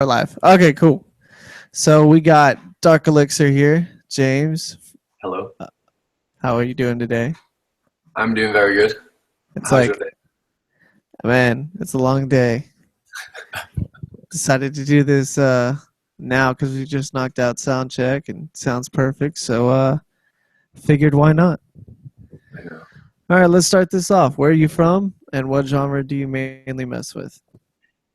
We're live. Okay, cool. So we got Dark Elixir here. James, Hello. how are you doing today? I'm doing very good. It's How's your like, day? man, it's a long day. Decided to do this now because we just knocked out sound check and sounds perfect. So figured why not? I know. All right, let's start this off. Where are you from, and what genre do you mainly mess with?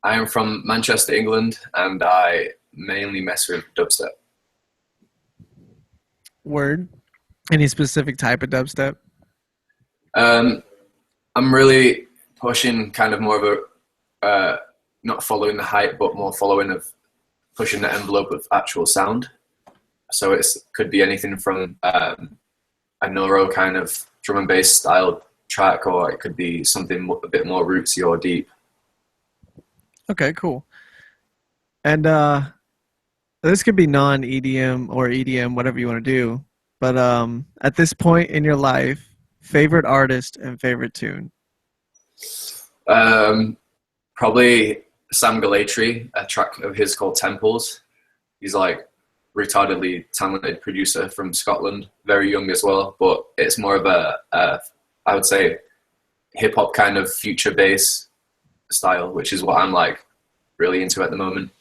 I am from Manchester, England, and I mainly mess with dubstep. Word. Any specific type of dubstep? Um, I'm really pushing kind of more of a not following the hype, but more following of pushing the envelope of actual sound. So it's could be anything from a neuro kind of drum and bass style track, or it could be something a bit more rootsy or deep. Okay, cool. And this could be non EDM or EDM, whatever you want to do. But at this point in your life, favorite artist and favorite tune. Um, Probably Sam Galatry, a track of his called Temples. He's like retardedly talented producer from Scotland, very young as well, but it's more of I would say, hip hop kind of future bass style, which is what I'm like really into at the moment.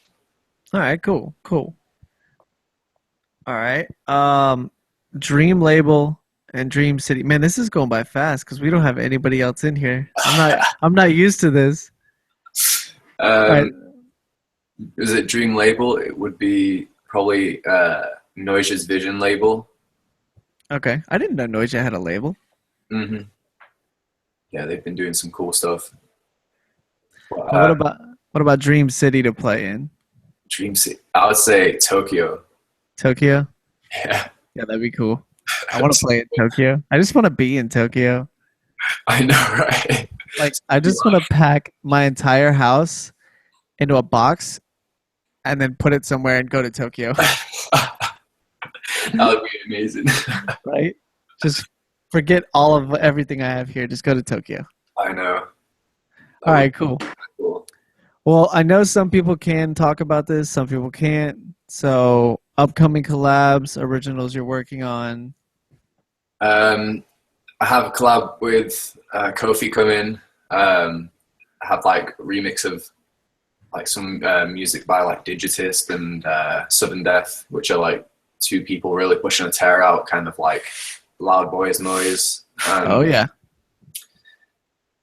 All right, cool, cool. All right. Dream label and Dream City. Man, this is going by fast because we don't have anybody else in here. I'm not used to this. All right. Um, is it Dream Label? It would be probably Noise's Vision label. Okay. I didn't know Noisia had a label. hmm Yeah, they've been doing some cool stuff. But, And what about Dream City to play in? Dream City, I would say Tokyo. Tokyo? Yeah, Yeah, that'd be cool. I want to play in Tokyo. I just want to be in Tokyo. I know, right? Like, I just want to pack my entire house into a box and then put it somewhere and go to Tokyo. That would be amazing. Right? Just forget all of everything I have here. Just go to Tokyo. I know. That All would right, be cool. cool. Well, I know some people can talk about this, some people can't. So, upcoming collabs, originals you're working on. I have a collab with Kofi coming. I have like remix of like some music by like Digitist and Southern Death, which are like two people really pushing a tear out, kind of like loud boys noise. Oh yeah.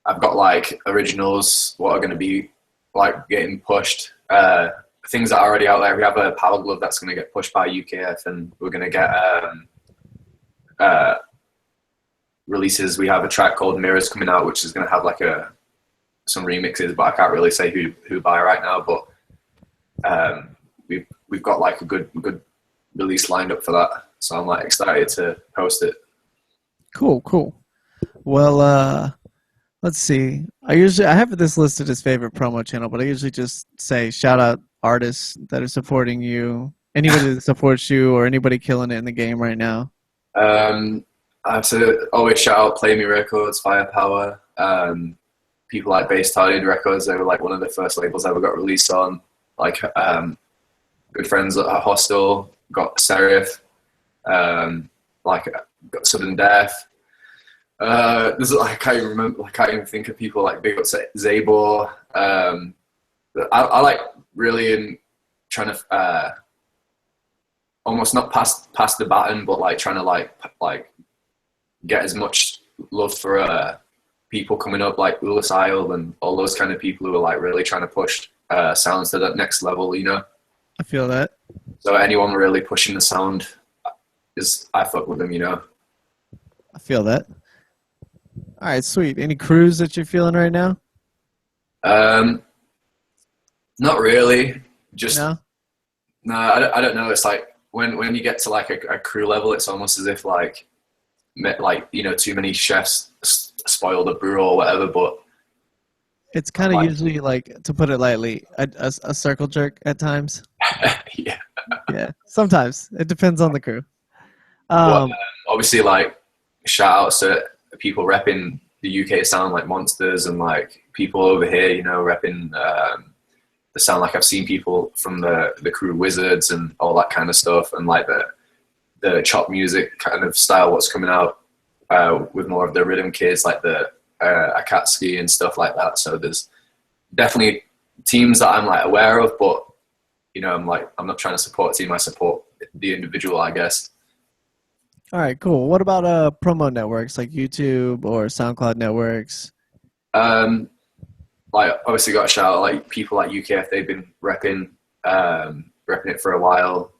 I've got like originals, what are going to be like getting pushed. Things that are already out there. We have a Power Glove that's going to get pushed by UKF, and we're going to get uh, releases. We have a track called Mirrors coming out, which is going to have like some remixes, but I can't really say who by right now. But we've got like a good release lined up for that, so I'm like excited to post it. Cool. Well, let's see. I have this listed as favorite promo channel, but I usually just say shout out artists that are supporting you, anybody that supports you, or anybody killing it in the game right now. I have to always shout out Play Me Records, Firepower, people like Bass Tarded Records. They were like one of the first labels I ever got released on. Like good friends at Hostel, got Serif, like got Sudden Death. I can't even remember. I can't even think of people like big up Zabor. I like really in trying to almost not pass the baton, but like trying to like get as much love for people coming up like Ulis Isle and all those kind of people who are like really trying to push sounds to that next level, you know. I feel that. So anyone really pushing the sound I fuck with them, you know. I feel that. All right, sweet. Any crews that you're feeling right now? Not really. Just No. no. I don't know. It's like when you get to like a crew level, it's almost as if like you know, too many chefs spoil the brew or whatever. But It's kind of like, usually like, to put it lightly, a circle jerk at times. yeah. Yeah, sometimes it depends on the crew. But Um, obviously, like shout outs to people repping the UK sound like Monsters and like people over here, you know, repping the sound. Like I've seen people from the crew Wizards and all that kind of stuff, and like the chop music kind of style, what's coming out with more of the rhythm kids, like the Akatsuki and stuff like that. So there's definitely teams that I'm like aware of, but I'm not trying to support a team. I support the individual, I guess. All right, cool. What about promo networks like YouTube or SoundCloud networks? Um, like obviously got to shout out like people like UKF. They've been repping it for a while.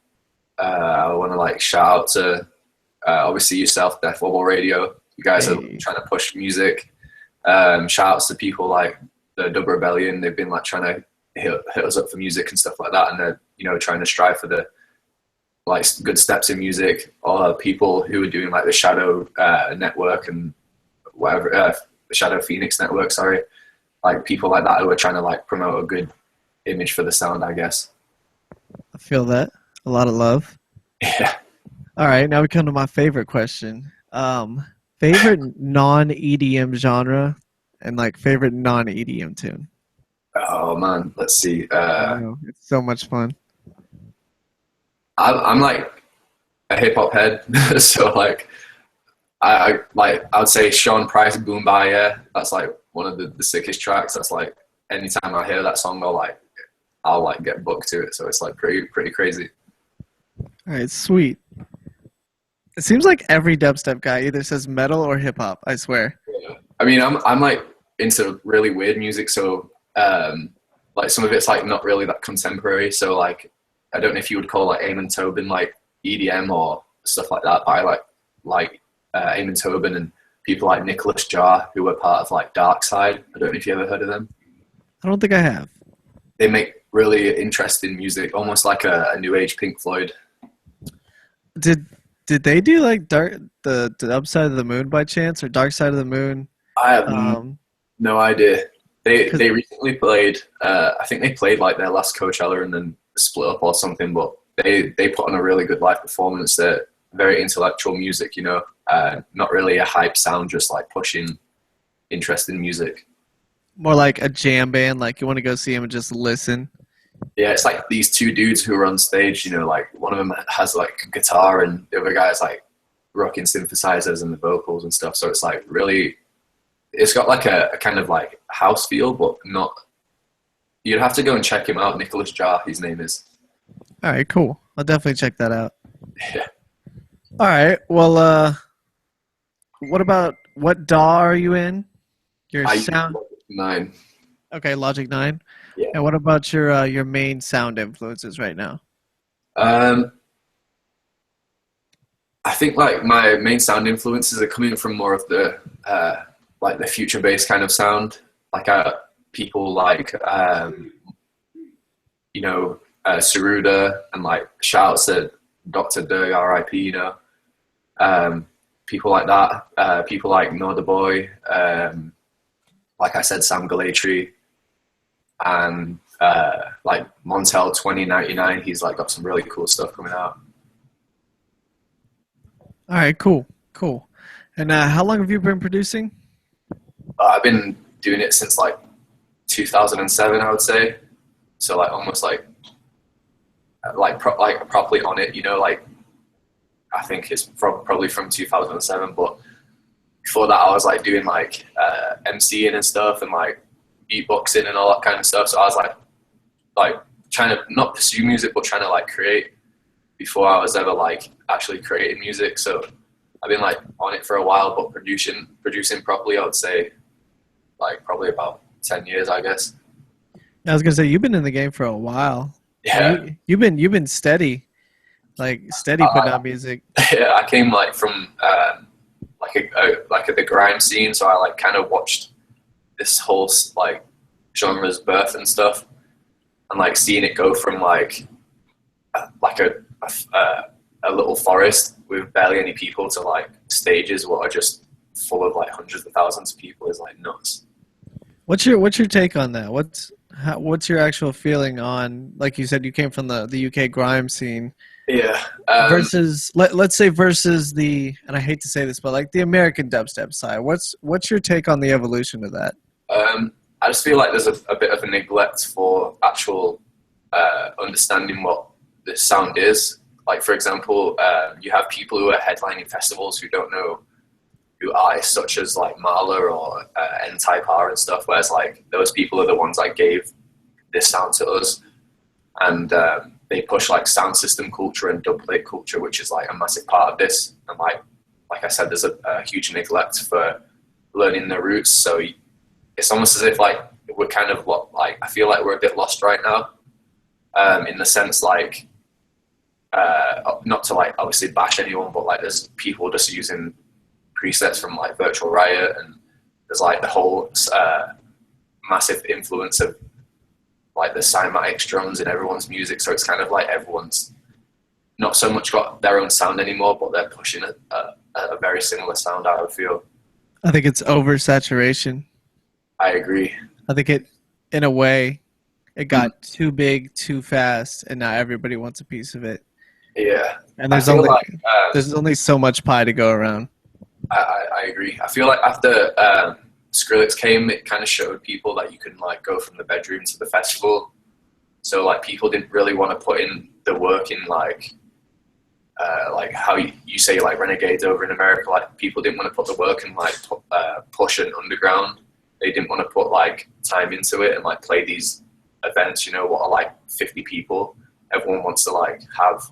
I want to like shout out to obviously yourself, Death Wobble Radio. You guys are trying to push music. Shout outs to people like the Dub Rebellion. They've been like trying to hit us up for music and stuff like that, and they're trying to strive for the like good steps in music. Or people who are doing like the Shadow Network and whatever, the Shadow Phoenix Network. Sorry, like people like that who are trying to like promote a good image for the sound, I guess. I feel that. A lot of love. Yeah. All right, now we come to my favorite question. Favorite non-EDM genre and like favorite non-EDM tune. Oh man, let's see. I know, it's so much fun. I'm like a hip hop head, so like I would say Sean Price Boom Bye, yeah. That's like one of the sickest tracks. That's like anytime I hear that song, I'll like get booked to it. So it's like pretty crazy. All right, sweet. It seems like every dubstep guy either says metal or hip hop. I swear. Yeah. I mean, I'm like into really weird music, so like some of it's like not really that contemporary. So like I don't know if you would call like Eamon Tobin like EDM or stuff like that. But I like Eamon Tobin and people like Nicholas Jar, who were part of like Dark Side. I don't know if you ever heard of them. I don't think I have. They make really interesting music, almost like a new age Pink Floyd. Did they do like the Upside of the Moon by chance or Dark Side of the Moon? I have no idea. They recently played. I think they played like their last Coachella and then split up or something. But they put on a really good live performance. They're very intellectual music, not really a hype sound, just like pushing interesting music. More like a jam band, like you want to go see them and just listen. Yeah, it's like these two dudes who are on stage, like one of them has like a guitar and the other guy's like rocking synthesizers and the vocals and stuff. So it's like really, it's got like a kind of like house feel, but not, you'd have to go and check him out. Nicholas Jar, his name is. All right, cool. I'll definitely check that out. Yeah. All right. Well, what DAW are you in? Your sound? Logic 9. Okay, Logic 9. Yeah. And what about your main sound influences right now? I think like my main sound influences are coming from more of the like the future bass kind of sound. Like people like Saruda and like shouts at Dr. Dirk R.I.P. People like that. People like Know the Boy. Like I said, Sam Galatry. And like Montel 2099, he's like got some really cool stuff coming out. All right, cool. And how long have you been producing? I've been doing it since like 2007, I would say. So like almost like properly on it, like I think it's probably from 2007. But before that, I was like doing like MCing and stuff and like beatboxing and all that kind of stuff. So I was like trying to not pursue music, but trying to like create before I was ever like actually creating music. So I've been like on it for a while, but producing properly, I would say like probably about 10 years, I guess. I was gonna say you've been in the game for a while. Yeah, you've been steady putting out music. Yeah, I came like from like the grime scene, so I like kind of watched this whole like genre's birth and stuff, and like seeing it go from like a little forest with barely any people to like stages what are just full of like hundreds of thousands of people is like nuts. What's your take on that? What's your actual feeling on, like you said, you came from the UK grime scene? Yeah. Versus let's say versus the, and I hate to say this, but like the American dubstep side. What's your take on the evolution of that? I just feel like there's a bit of a neglect for actual understanding what this sound is. Like, for example, you have people who are headlining festivals who don't know who artists such as like Marla or N-Type R and stuff, whereas like those people are the ones that gave this sound to us. And they push like sound system culture and dubplate culture, which is like a massive part of this. And like I said, there's a huge neglect for learning the roots. So it's almost as if like we're kind of like, I feel like we're a bit lost right now, in the sense like, not to like obviously bash anyone, but like there's people just using presets from like Virtual Riot, and there's like the whole massive influence of like the cymatics drums in everyone's music. So it's kind of like everyone's not so much got their own sound anymore, but they're pushing a very similar sound, I would feel. I think it's oversaturation. I agree. I think it, in a way, it got too big too fast, and now everybody wants a piece of it. Yeah. And there's only so much pie to go around. I agree. I feel like after Skrillex came, it kind of showed people that you can like go from the bedroom to the festival. So like people didn't really want to put in the work in like how you say like Renegades over in America. Like people didn't want to put the work and like push an underground. They didn't want to put like time into it and like play these events, you know, what are like 50 people. Everyone wants to like have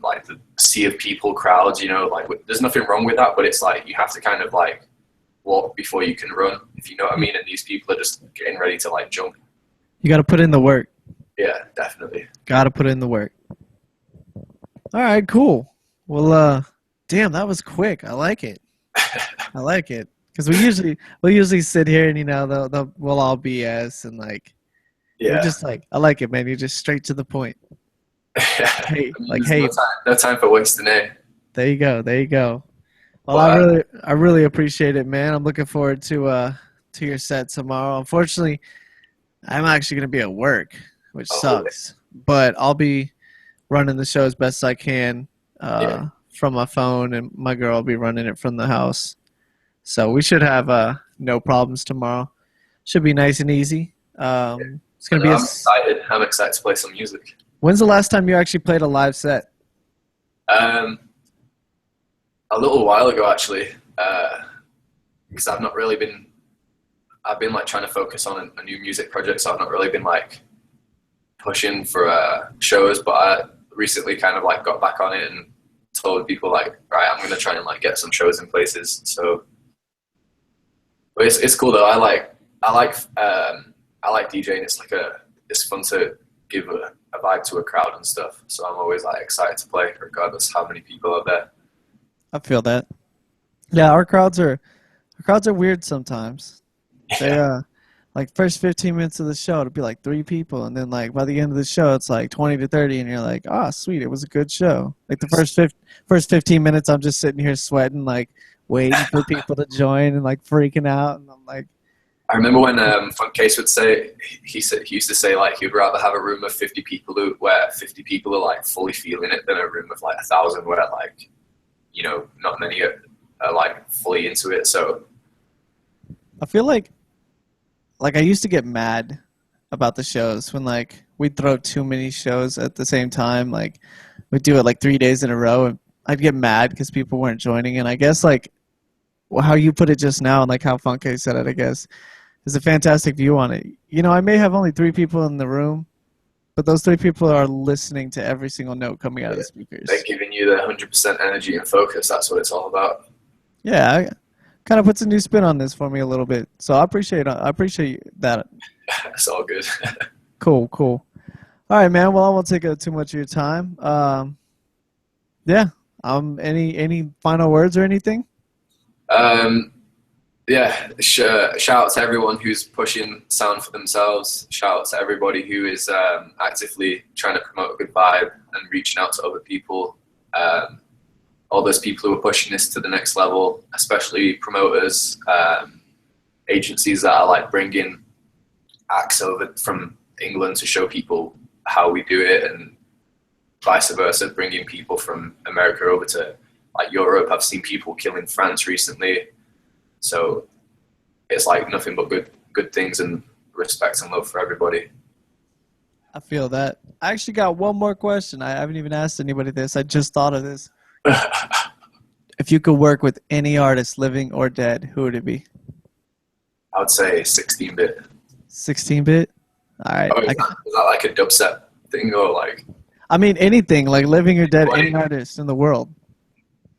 like the sea of people crowds, you know, like there's nothing wrong with that, but it's like you have to kind of like walk before you can run, if you know what I mean. And these people are just getting ready to like jump. You got to put in the work. Yeah, definitely. Got to put in the work. All right, cool. Well, damn, that was quick. I like it. I like it, because we'll usually sit here and, you know, we'll all BS and like, yeah, you're just like, I like it, man. You're just straight to the point. Hey, like, hey, no time for wasting it. There you go. There you go. Well, I really appreciate it, man. I'm looking forward to your set tomorrow. Unfortunately, I'm actually going to be at work, which sucks. But I'll be running the show as best I can from my phone, and my girl will be running it from the house. So we should have no problems tomorrow. Should be nice and easy. It's gonna be. I'm excited to play some music. When's the last time you actually played a live set? A little while ago, actually, because I've not really been. I've been like trying to focus on a new music project, so I've not really been like pushing for shows. But I recently kind of like got back on it and told people like, right, I'm gonna try and like get some shows in places. So, but it's cool though. I like DJing. It's fun to give a vibe to a crowd and stuff. So I'm always like excited to play, regardless how many people are there. I feel that. Yeah, our crowds are weird sometimes. They like first 15 minutes of the show it'll be like 3 people, and then like by the end of the show it's like 20 to 30, and you're like, oh sweet, it was a good show. Like the first 15 minutes I'm just sitting here sweating, like waiting for people to join and like freaking out, and I'm like, I remember when Funk Case would say, he used to say like he'd rather have a room of 50 people where 50 people are like fully feeling it than a room of like 1,000 where like, you know, not many are like fully into it. So I feel like I used to get mad about the shows when like we'd throw too many shows at the same time. Like we'd do it like 3 days in a row, and I'd get mad because people weren't joining. And I guess like how you put it just now, and like how Funke said it, I guess, is a fantastic view on it. You know, I may have only 3 people in the room, but those 3 people are listening to every single note coming out of the speakers. They're giving you the 100% energy and focus. That's what it's all about. Yeah, kind of puts a new spin on this for me a little bit. So I appreciate that. It's all good. Cool. All right, man. Well, I won't take up too much of your time. Yeah. Any final words or anything? Yeah. Shout out to everyone who's pushing sound for themselves. Shout out to everybody who is actively trying to promote a good vibe and reaching out to other people. All those people who are pushing this to the next level, especially promoters, agencies that are like bringing acts over from England to show people how we do it, and vice versa, bringing people from America over to like Europe. I've seen people kill in France recently. So it's like nothing but good things and respect and love for everybody. I feel that. I actually got one more question. I haven't even asked anybody this. I just thought of this. If you could work with any artist, living or dead, who would it be? I would say 16-bit. 16-bit? All right. Oh, is that like a dubstep thing or like I mean, anything, like living or dead, anybody? any artist in the world.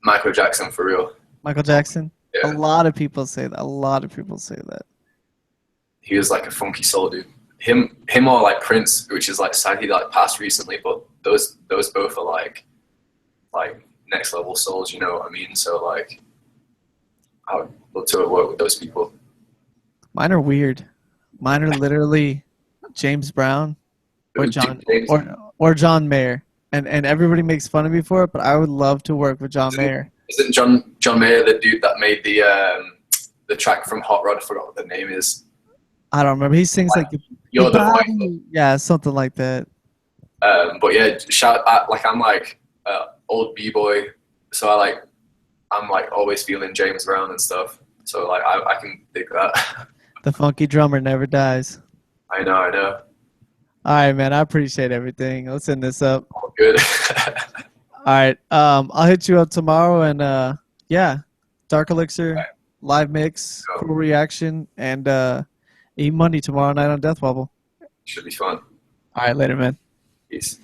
Michael Jackson for real? Michael Jackson? A Yeah, lot of people say that. A lot of people say that. he was like a funky soul dude. Him or like Prince, which is like sad he like passed recently, but those both are like next level souls, you know what I mean? So like I would love to work with those people. Mine are weird. Mine are literally James Brown or John James, or John Mayer. And everybody makes fun of me for it, but I would love to work with John isn't, Mayer. isn't John Mayer the dude that made the track from Hot Rod? I forgot what the name is. I don't remember. He sings like You're the voice. yeah, something like that. But yeah, like I'm like old b-boy, so I'm like always feeling James Brown and stuff. So like I can dig that. The funky drummer never dies. I know. All right, man. I appreciate everything. Let's end this up. All good. All right. I'll hit you up tomorrow, and yeah, Dark Elixir, Right. live mix, Go. cool reaction, and eat money tomorrow night on Death Wobble. Should be fun. All right, later, man. Peace.